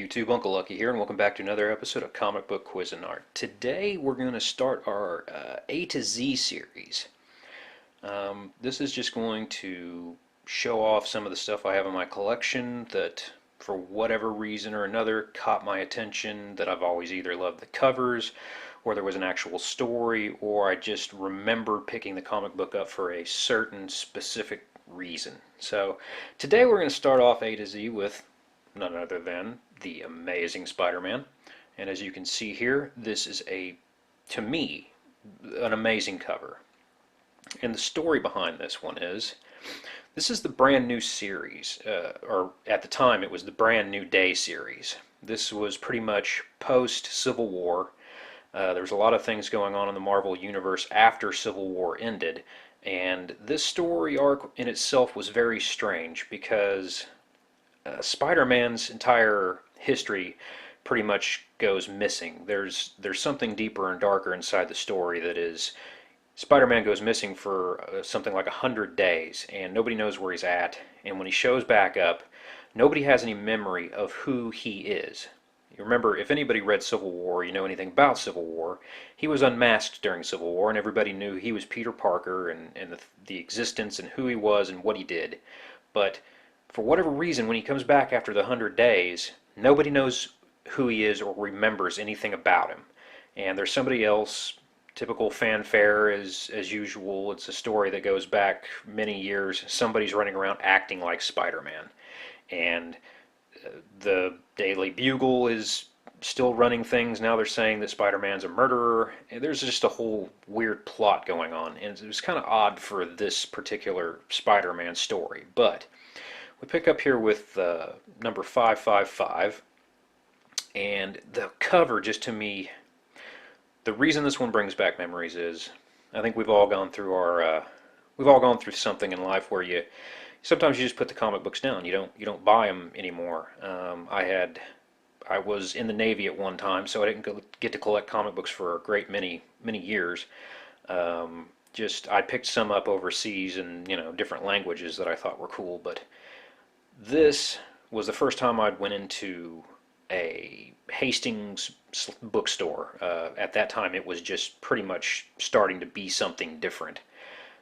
YouTube, Uncle Lucky here, and welcome back to another episode of Comic Book Quiz and Art. Today we're going to start our A to Z series. This is just going to show off some of the stuff I have in my collection that, for whatever reason or another, caught my attention, that I've always either loved the covers, or there was an actual story, or I just remember picking the comic book up for a certain specific reason. So today we're going to start off A to Z with none other than the Amazing Spider-Man. And as you can see here, this is to me, an amazing cover. And the story behind this one is, this is the brand new series, or at the time it was the Brand New Day series. This was pretty much post-Civil War. There was a lot of things going on in the Marvel Universe after Civil War ended, and this story arc in itself was very strange because Spider-Man's entire history pretty much goes missing. There's something deeper and darker inside the story that is, Spider-Man goes missing for something like 100 days, and nobody knows where he's at, and when he shows back up, nobody has any memory of who he is. You remember, if anybody read Civil War, you know anything about Civil War, he was unmasked during Civil War, and everybody knew he was Peter Parker, and the existence and who he was and what he did. But for whatever reason, when he comes back after the 100 days, nobody knows who he is or remembers anything about him. And there's somebody else, typical fanfare as usual. It's a story that goes back many years. Somebody's running around acting like Spider-Man. And the Daily Bugle is still running things. Now they're saying that Spider-Man's a murderer. And there's just a whole weird plot going on. And it was kind of odd for this particular Spider-Man story. But we pick up here with number 555, and the cover, just to me, the reason this one brings back memories is, I think we've all gone through something in life where sometimes you just put the comic books down. You don't buy them anymore. I was in the Navy at one time, so I didn't get to collect comic books for a great many years. I picked some up overseas in different languages that I thought were cool, but this was the first time I'd went into a Hastings bookstore. At that time it was just pretty much starting to be something different.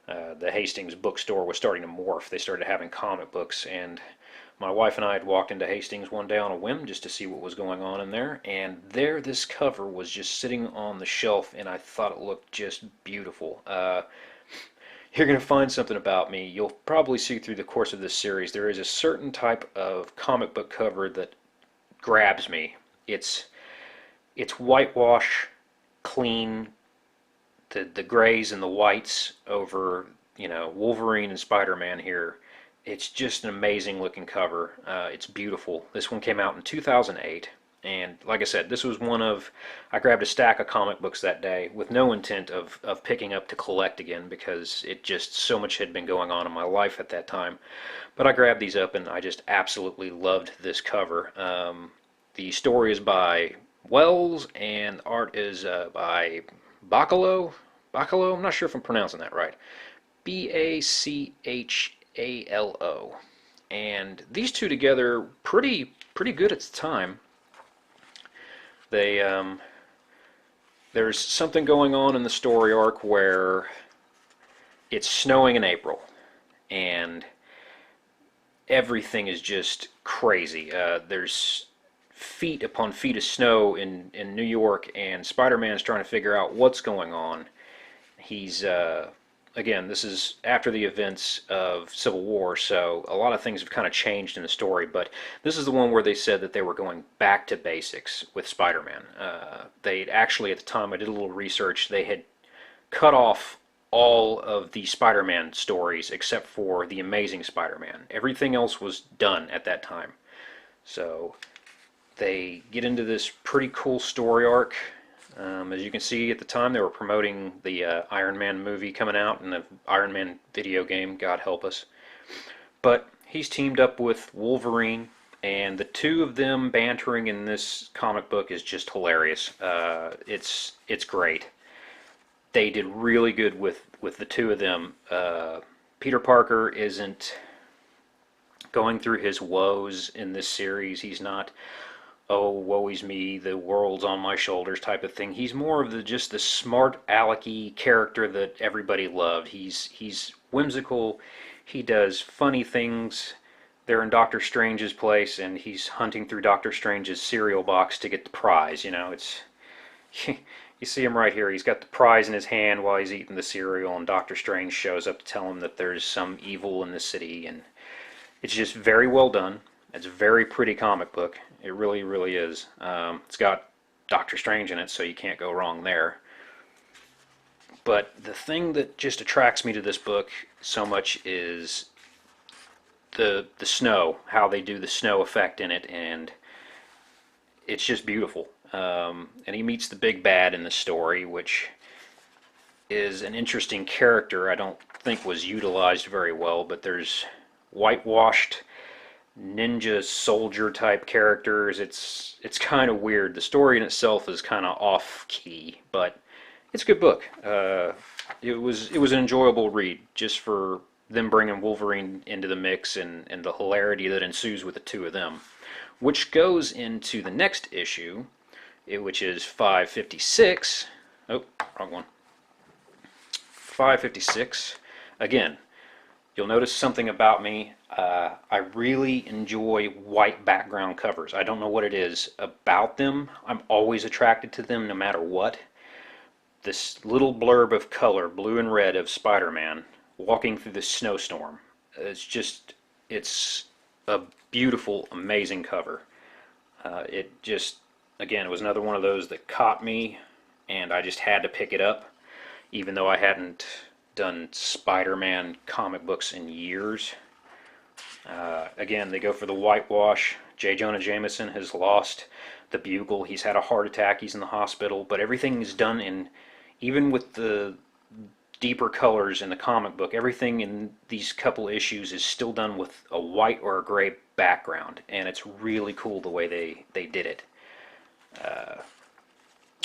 The Hastings bookstore was starting to morph. They started having comic books, and my wife and I had walked into Hastings one day on a whim just to see what was going on in there, and there this cover was just sitting on the shelf, and I thought it looked just beautiful. You're going to find something about me. You'll probably see through the course of this series there is a certain type of comic book cover that grabs me. It's whitewash, clean, the grays and the whites over Wolverine and Spider-Man here. It's just an amazing looking cover. It's beautiful. This one came out in 2008. And like I said, this was I grabbed a stack of comic books that day with no intent of picking up to collect again, because so much had been going on in my life at that time. But I grabbed these up and I just absolutely loved this cover. The story is by Wells and art is by Bacalo. I'm not sure if I'm pronouncing that right. Bachalo. And these two together, pretty good at the time. There's something going on in the story arc where it's snowing in April, and everything is just crazy. There's feet upon feet of snow in New York, and Spider-Man is trying to figure out what's going on. He's again, this is after the events of Civil War, so a lot of things have kind of changed in the story, but this is the one where they said that they were going back to basics with Spider-Man. They'd actually, at the time I did a little research, they had cut off all of the Spider-Man stories except for The Amazing Spider-Man. Everything else was done at that time. So they get into this pretty cool story arc. As you can see, at the time they were promoting the Iron Man movie coming out and the Iron Man video game, God help us. But he's teamed up with Wolverine, and the two of them bantering in this comic book is just hilarious. It's great. They did really good with the two of them. Peter Parker isn't going through his woes in this series. He's not oh, woe is me, the world's on my shoulders type of thing. He's more of just the smart alecky character that everybody loved. He's whimsical. He does funny things. They're in Doctor Strange's place, and he's hunting through Doctor Strange's cereal box to get the prize. You know, it's you see him right here. He's got the prize in his hand while he's eating the cereal, and Doctor Strange shows up to tell him that there's some evil in the city, and it's just very well done. It's a very pretty comic book. It really, really is. It's got Doctor Strange in it, so you can't go wrong there. But the thing that just attracts me to this book so much is the snow, how they do the snow effect in it, and it's just beautiful. And he meets the big bad in the story, which is an interesting character I don't think was utilized very well, but there's whitewashed ninja soldier type characters. It's kind of weird. The story in itself is kind of off key, but it's a good book. It was an enjoyable read just for them bringing Wolverine into the mix, and the hilarity that ensues with the two of them, which goes into the next issue, which is 556. Oh, wrong one. 556. Again, you'll notice something about me. I really enjoy white background covers. I don't know what it is about them. I'm always attracted to them no matter what. This little blurb of color, blue and red, of Spider-Man walking through the snowstorm. It's a beautiful, amazing cover. It just, again, it was another one of those that caught me, and I just had to pick it up, even though I hadn't done Spider-Man comic books in years. Again, they go for the whitewash. J. Jonah Jameson has lost the Bugle. He's had a heart attack. He's in the hospital. But everything is done in, even with the deeper colors in the comic book, everything in these couple issues is still done with a white or a gray background. And it's really cool the way they did it.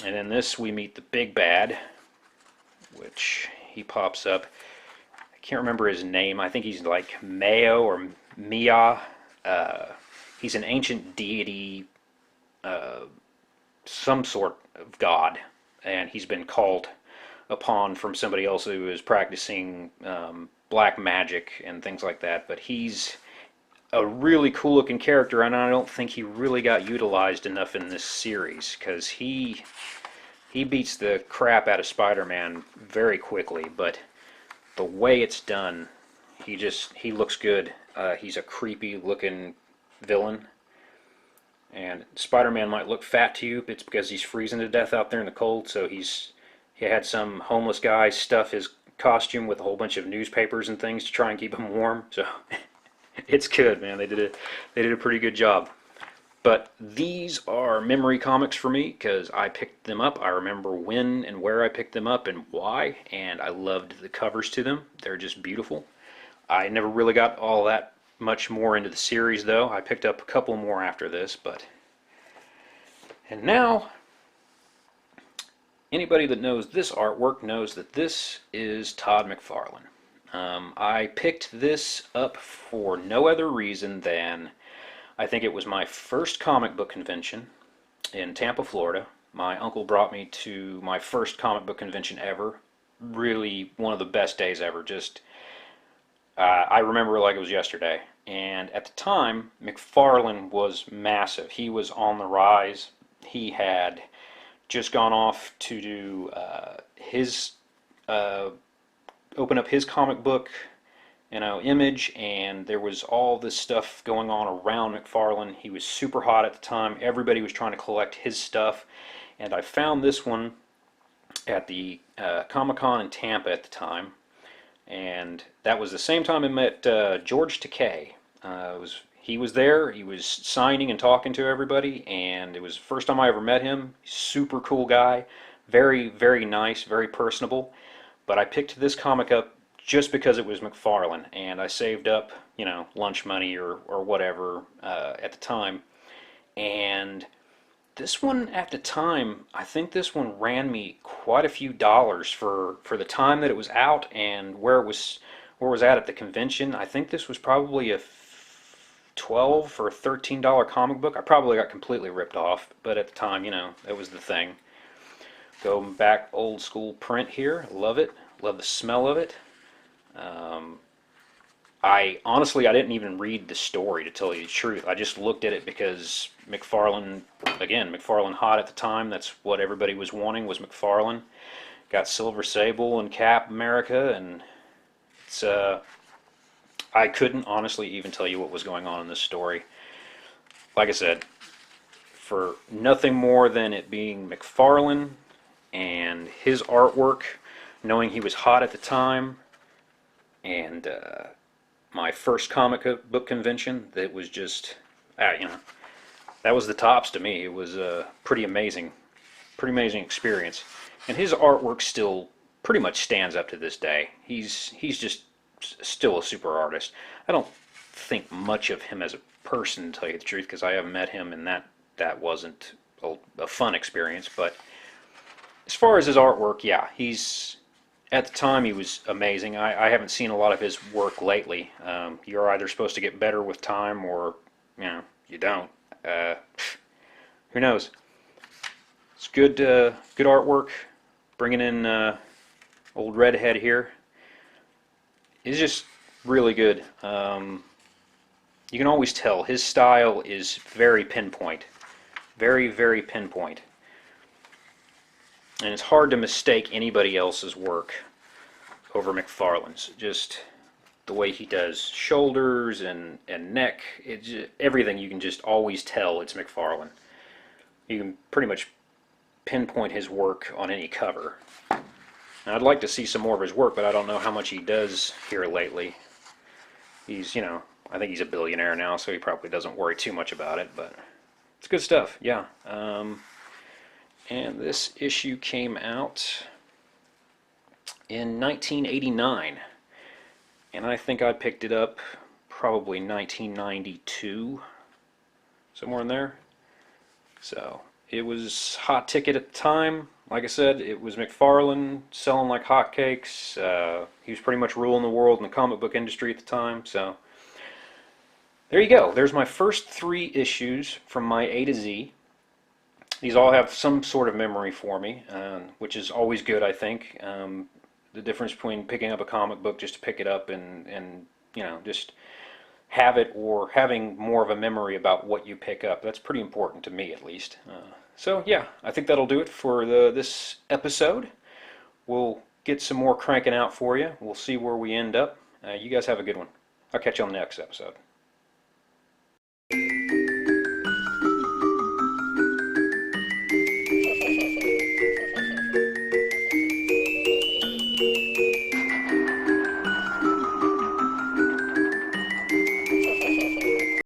And in this, we meet the big bad, which he pops up. I can't remember his name. I think he's like Mayo or Mia. He's an ancient deity, some sort of god, and he's been called upon from somebody else who is practicing black magic and things like that. But he's a really cool looking character, and I don't think he really got utilized enough in this series, because he beats the crap out of Spider-Man very quickly, but the way it's done, he looks good. He's a creepy looking villain, and Spider-Man might look fat to you. It's because he's freezing to death out there in the cold, so he had some homeless guy stuff his costume with a whole bunch of newspapers and things to try and keep him warm. So it's good, man. They did a pretty good job. But these are memory comics for me because I picked them up. I remember when and where I picked them up and why, and I loved the covers to them. They're just beautiful. I never really got all that much more into the series, though. I picked up a couple more after this, but... And now, anybody that knows this artwork knows that this is Todd McFarlane. I picked this up for no other reason than I think it was my first comic book convention in Tampa, Florida. My uncle brought me to my first comic book convention ever. Really one of the best days ever. I remember it like it was yesterday. And at the time, McFarlane was massive. He was on the rise. He had just gone off to do open up his comic book, Image, and there was all this stuff going on around McFarlane. He was super hot at the time. Everybody was trying to collect his stuff, and I found this one at the Comic-Con in Tampa at the time, and that was the same time I met George Takei. He was there. He was signing and talking to everybody, and it was the first time I ever met him. Super cool guy, very, very nice, very personable. But I picked this comic up just because it was McFarlane, and I saved up, lunch money or whatever at the time. And this one at the time, I think this one ran me quite a few dollars for the time that it was out and where it was at the convention. I think this was probably a $12 or $13 comic book. I probably got completely ripped off, but at the time, you know, it was the thing. Going back old school print here. Love it. Love the smell of it. I honestly, I didn't even read the story, to tell you the truth. I just looked at it because McFarlane, again, McFarlane hot at the time. That's what everybody was wanting, was McFarlane. Got Silver Sable and Cap America, and it's I couldn't honestly even tell you what was going on in this story. Like I said, for nothing more than it being McFarlane and his artwork, knowing he was hot at the time, and my first comic book convention, that was just, you know, that was the tops to me. It was a pretty amazing experience. And his artwork still pretty much stands up to this day. He's just still a super artist. I don't think much of him as a person, to tell you the truth, because I haven't met him, and that wasn't a fun experience. But as far as his artwork, yeah, at the time he was amazing. I haven't seen a lot of his work lately. You're either supposed to get better with time, or you don't. Who knows? It's good artwork. Bringing in old redhead here. It's just really good. You can always tell his style is very pinpoint, very, very pinpoint. And it's hard to mistake anybody else's work over McFarlane's. Just the way he does shoulders and neck, everything, you can just always tell it's McFarlane. You can pretty much pinpoint his work on any cover. Now, I'd like to see some more of his work, but I don't know how much he does here lately. He's, I think he's a billionaire now, so he probably doesn't worry too much about it, but it's good stuff, yeah. And this issue came out in 1989, and I think I picked it up probably 1992, somewhere in there. So it was hot ticket at the time. Like I said, it was McFarlane selling like hotcakes. He was pretty much ruling the world in the comic book industry at the time. So there you go. There's my first 3 issues from my A to Z. These all have some sort of memory for me, which is always good, I think. The difference between picking up a comic book just to pick it up and just have it, or having more of a memory about what you pick up. That's pretty important to me, at least. So yeah, I think that'll do it for this episode. We'll get some more cranking out for you. We'll see where we end up. You guys have a good one. I'll catch you on the next episode.